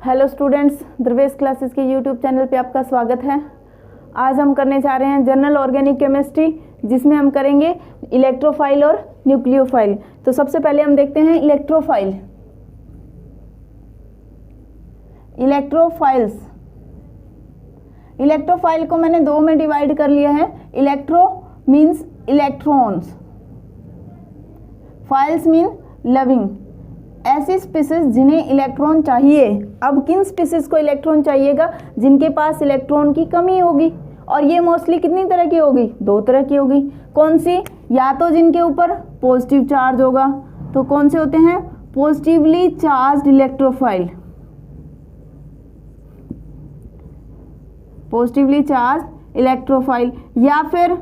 Hello students, Dhruvesh classes के YouTube channel पे आपका स्वागत है। आज हम करने जा रहे हैं जनरल ऑर्गेनिक केमिस्ट्री, जिसमें हम करेंगे इलेक्ट्रोफाइल और न्यूक्लियोफाइल। तो सबसे पहले हम देखते हैं इलेक्ट्रोफाइल। इलेक्ट्रोफाइल को मैंने दो में डिवाइड कर लिया है। Electro means electrons, files mean loving, ऐसी स्पीसीज जिन्हें इलेक्ट्रॉन चाहिए। अब किन स्पीसीज को इलेक्ट्रॉन चाहिएगा? जिनके पास इलेक्ट्रॉन की कमी होगी, और ये मोस्टली कितनी तरह की होगी? दो तरह की होगी। कौन सी? या तो जिनके ऊपर पॉजिटिव चार्ज होगा, तो कौन से होते हैं? Positively charged electrophile, positively charge electrophile. या फिर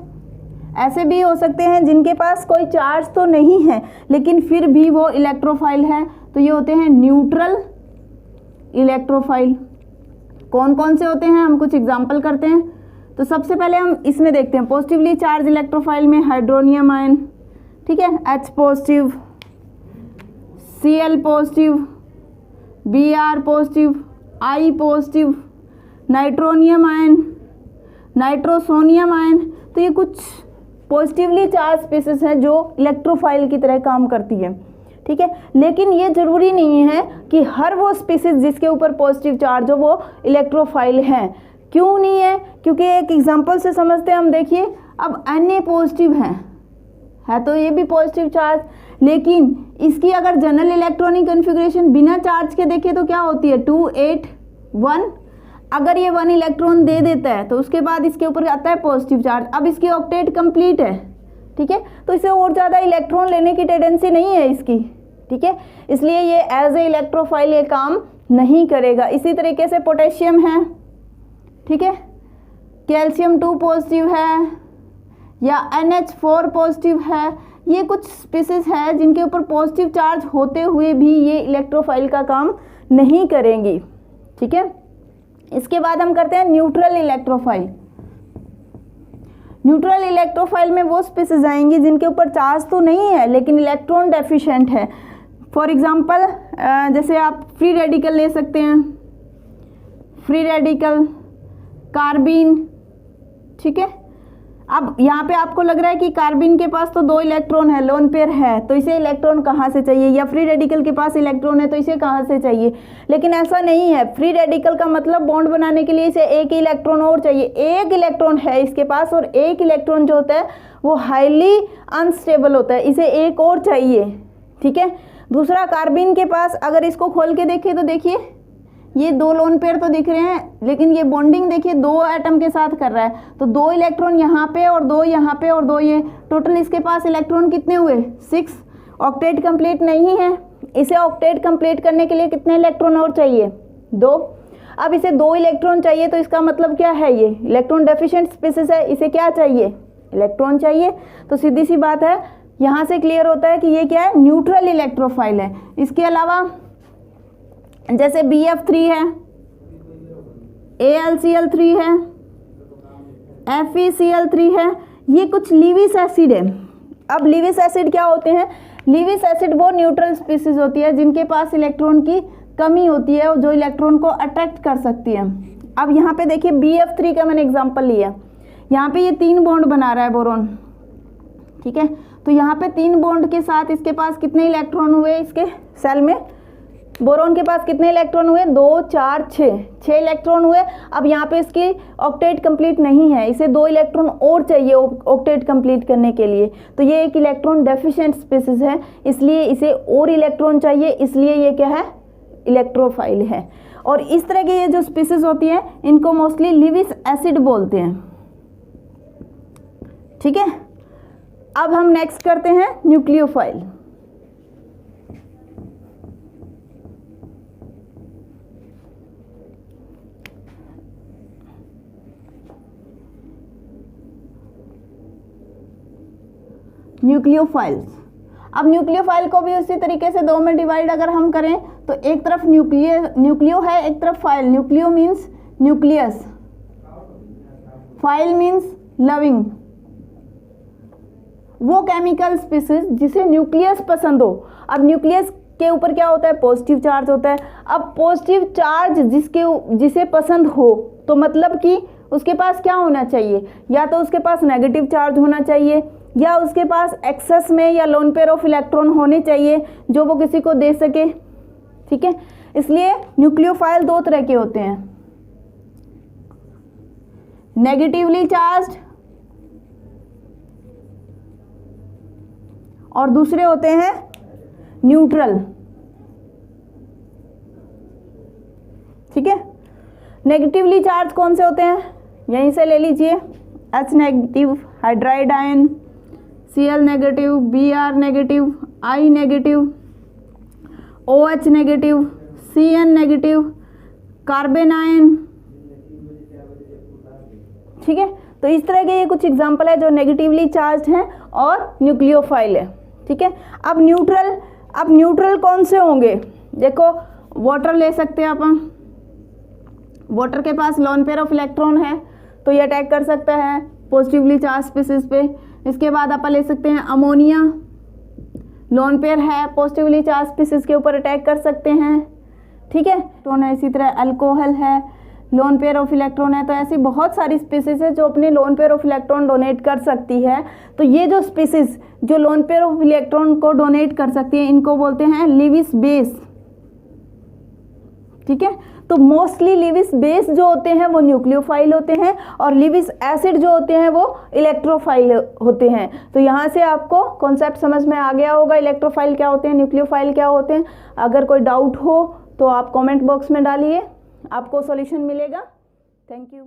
ऐसे भी हो सकते हैं जिनके पास कोई चार्ज तो नहीं है लेकिन फिर भी वो इलेक्ट्रोफाइल है, तो ये होते हैं न्यूट्रल इलेक्ट्रोफाइल। कौन कौन से होते हैं, हम कुछ एग्जांपल करते हैं। तो सबसे पहले हम इसमें देखते हैं पॉजिटिवली चार्ज इलेक्ट्रोफाइल में हाइड्रोनियम आयन, ठीक है, H positive, Cl positive, Br positive, I positive, nitronium ion, nitrosonium ion. तो ये कुछ पॉजिटिवली चार्ज स्पीसीज हैं जो इलेक्ट्रोफाइल की तरह काम करती है, ठीक है। लेकिन ये जरूरी नहीं है कि हर वो स्पीसीज जिसके ऊपर पॉजिटिव चार्ज हो वो इलेक्ट्रोफाइल है। क्यों नहीं है? क्योंकि एक एग्जांपल से समझते हैं हम। देखिए, अब Na पॉजिटिव है तो ये भी पॉजिटिव चार्ज, लेकिन इसकी अगर जनरल इलेक्ट्रॉनिक कॉन्फ़िगरेशन बिना चार्ज के देखें तो क्या होती है? 2 8 1। अगर ये 1 इलेक्ट्रॉन दे देता है तो उसके बाद इसके ऊपर आता है पॉजिटिव चार्ज। अब इसकी ऑक्टेट कंप्लीट है, ठीक है, तो इसे और ज़्यादा इलेक्ट्रॉन लेने की टेंडेंसी नहीं है इसकी, ठीक है, इसलिए ये एज ए इलेक्ट्रोफाइल ये काम नहीं करेगा। इसी तरीके से पोटेशियम है, ठीक है, कैल्शियम 2 पॉजिटिव है, या NH4 पॉजिटिव है। ये कुछ स्पीसीज है जिनके ऊपर पॉजिटिव चार्ज होते हुए भी ये इलेक्ट्रोफाइल का काम नहीं करेंगी, ठीक है। इसके बाद हम करते हैं न्यूट्रल इलेक्ट्रोफाइल। न्यूट्रल इलेक्ट्रोफाइल में वो स्पीसीज आएंगी जिनके ऊपर चार्ज तो नहीं है लेकिन इलेक्ट्रॉन डेफिशिएंट है। फॉर एग्जांपल जैसे आप फ्री रेडिकल ले सकते हैं, फ्री रेडिकल, कार्बीन, ठीक है। अब यहाँ पे आपको लग रहा है कि कार्बीन के पास तो 2 इलेक्ट्रॉन है, लोन पेयर है, तो इसे इलेक्ट्रॉन कहाँ से चाहिए? या फ्री रेडिकल के पास इलेक्ट्रॉन है तो इसे कहाँ से चाहिए? लेकिन ऐसा नहीं है। फ्री रेडिकल का मतलब बॉन्ड बनाने के लिए इसे एक ही इलेक्ट्रॉन और चाहिए। एक इलेक्ट्रॉन है इसके पास, और एक इलेक्ट्रॉन जो होता है वो हाईली अनस्टेबल होता है, इसे एक और चाहिए, ठीक है। दूसरा, कार्बीन के पास अगर इसको खोल के देखें तो देखिए ये 2 लोन पेयर तो दिख रहे हैं, लेकिन ये बॉन्डिंग देखिए 2 एटम के साथ कर रहा है, तो 2 इलेक्ट्रॉन यहाँ पे और 2 यहाँ पे और 2 ये, टोटल इसके पास इलेक्ट्रॉन कितने हुए? 6। ऑक्टेट कंप्लीट नहीं है। इसे ऑक्टेट कंप्लीट करने के लिए कितने इलेक्ट्रॉन और चाहिए? 2। अब इसे 2 इलेक्ट्रॉन चाहिए तो इसका मतलब क्या है? ये इलेक्ट्रॉन डेफिशिएंट स्पीसीज है, इसे क्या चाहिए? इलेक्ट्रॉन चाहिए। तो सीधी सी बात है, यहाँ से क्लियर होता है कि ये क्या है? न्यूट्रल इलेक्ट्रोफाइल है। इसके अलावा जैसे BF3 है, AlCl3 है, FeCl3 है, ये कुछ लीविस एसिड है। अब लीविस एसिड क्या होते हैं? लीविस एसिड वो न्यूट्रल स्पीसीज होती है जिनके पास इलेक्ट्रॉन की कमी होती है और जो इलेक्ट्रॉन को अट्रैक्ट कर सकती है। अब यहाँ पे देखिए BF3 का मैंने एग्जांपल लिया, यहाँ पे ये 3 बॉन्ड बना रहा है बोरोन, ठीक है। तो यहाँ पे 3 बॉन्ड के साथ इसके पास कितने इलेक्ट्रॉन हुए? इसके सेल में बोरोन के पास कितने इलेक्ट्रॉन हुए? 2 4 6 इलेक्ट्रॉन हुए। अब यहाँ पे इसकी ऑक्टेट कंप्लीट नहीं है, इसे 2 इलेक्ट्रॉन और चाहिए ऑक्टेट कंप्लीट करने के लिए, तो ये एक इलेक्ट्रॉन डेफिशिएंट स्पीसीज है, इसलिए इसे और इलेक्ट्रॉन चाहिए, इसलिए ये क्या है? इलेक्ट्रोफाइल है। और इस तरह की ये जो स्पीसीज होती है इनको मोस्टली लीविस एसिड बोलते हैं, ठीक है। अब हम नेक्स्ट करते हैं न्यूक्लियोफाइल। न्यूक्लियोफाइल्स। अब न्यूक्लियोफाइल को भी उसी तरीके से 2 में डिवाइड अगर हम करें तो एक तरफ न्यूक्लियो है, एक तरफ file. Nucleo means nucleus, file means loving. वो केमिकल स्पीसीज जिसे न्यूक्लियस पसंद हो। अब न्यूक्लियस के ऊपर क्या होता है, पॉजिटिव चार्ज होता है। अब पॉजिटिव चार्ज जिसे पसंद हो तो मतलब कि उसके पास क्या होना चाहिए, या तो उसके पास नेगेटिव चार्ज होना चाहिए या उसके पास एक्सेस में या लोन पेयर ऑफ इलेक्ट्रॉन होने चाहिए जो वो किसी को दे सके। ठीक है, इसलिए न्यूक्लियोफाइल दो तरह के होते हैं, नेगेटिवली चार्ज्ड और दूसरे होते हैं न्यूट्रल। ठीक है, नेगेटिवली चार्ज कौन से होते हैं, यहीं से ले लीजिए, H negative hydride ion, Cl negative, Br negative, I negative, OH negative, Cn negative, carbon ion. ठीक है, तो इस तरह के ये कुछ एग्जाम्पल है जो नेगेटिवली चार्ज हैं और न्यूक्लियोफाइल है। ठीक है, अब न्यूट्रल कौन से होंगे, देखो वाटर ले सकते हैं अपन, वाटर के पास लोन पेयर ऑफ इलेक्ट्रॉन है तो ये अटैक कर सकता है पॉजिटिवली चार्ज स्पीसीज पे। इसके बाद अपन ले सकते हैं अमोनिया, लोन पेयर है पॉजिटिवली चार्ज स्पीसीज के ऊपर अटैक कर सकते हैं। ठीक है, तो ना इसी तरह अल्कोहल है, लोन पेयर ऑफ इलेक्ट्रॉन है। तो ऐसी बहुत सारी स्पीसीज है जो अपने lone pair of electron donate कर सकती है। तो ये जो स्पीसीज जो लोन पेयर ऑफ इलेक्ट्रॉन को डोनेट कर सकती है इनको बोलते हैं लिविस बेस। ठीक है, तो मोस्टली लिविस बेस जो होते हैं वो न्यूक्लियोफाइल होते हैं और लिविस एसिड जो होते हैं वो इलेक्ट्रोफाइल होते हैं। तो यहाँ से आपको कॉन्सेप्ट समझ में आ गया होगा, इलेक्ट्रोफाइल क्या होते हैं, न्यूक्लियोफाइल क्या होते हैं। अगर कोई डाउट हो तो आप कमेंट बॉक्स में डालिए, आपको सॉल्यूशन मिलेगा। Thank you.